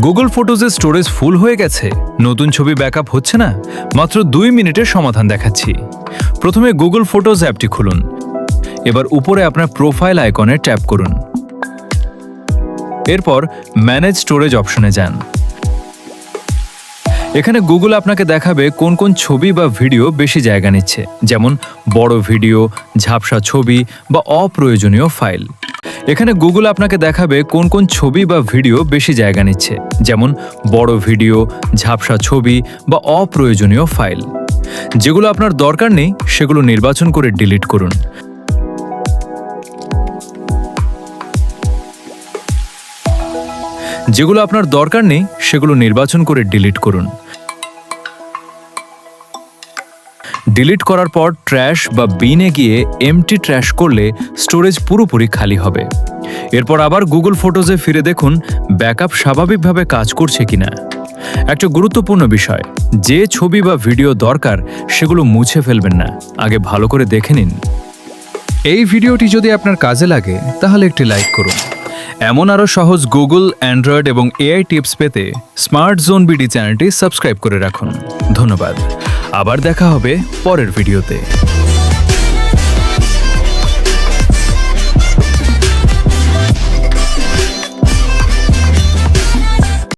Google ফটোজের storage full হয়ে গেছে, নতুন ছবি ব্যাকআপ হচ্ছে না, মাত্র 2 মিনিটের সমাধান দেখাচ্ছি। প্রথমে গুগল ফটোজ অ্যাপটি খুলুন। এবার উপরে আপনার প্রোফাইল আইকনে ট্যাপ করুন। এরপর ম্যানেজ স্টোরেজ অপশনে যান। এখানে গুগল আপনাকে দেখাবে কোন কোন ছবি বা ভিডিও বেশি জায়গা নিচ্ছে, যেমন বড় ভিডিও, ঝাপসা ছবি বা অপ্রয়োজনীয় ফাইল। এখানে গুগল আপনাকে দেখাবে কোন কোন ছবি বা ভিডিও বেশি জায়গা নিচ্ছে, যেমন বড় ভিডিও, ঝাপসা ছবি বা অপ্রয়োজনীয় ফাইল। যেগুলো আপনার দরকার নেই সেগুলো নির্বাচন করে ডিলিট করুন। যেগুলো আপনার দরকার নেই সেগুলো নির্বাচন করে ডিলিট করুন। ডিলিট করার পর ট্র্যাশ বা বিনে গিয়ে এমটি ট্র্যাশ করলে স্টোরেজ পুরোপুরি খালি হবে। এরপর আবার গুগল ফটোজে ফিরে দেখুন ব্যাকআপ স্বাভাবিকভাবে কাজ করছে কিনা। একটা গুরুত্বপূর্ণ বিষয়, যে ছবি বা ভিডিও দরকার সেগুলো মুছে ফেলবেন না, আগে ভালো করে দেখে নিন। এই ভিডিওটি যদি আপনার কাজে লাগে তাহলে একটি লাইক করুন। এমন আরও সহজ গুগল, অ্যান্ড্রয়েড এবং এআই টিপস পেতে স্মার্ট জোন বিডি চ্যানেলটি সাবস্ক্রাইব করে রাখুন। ধন্যবাদ। আবার দেখা হবে পরের ভিডিওতে।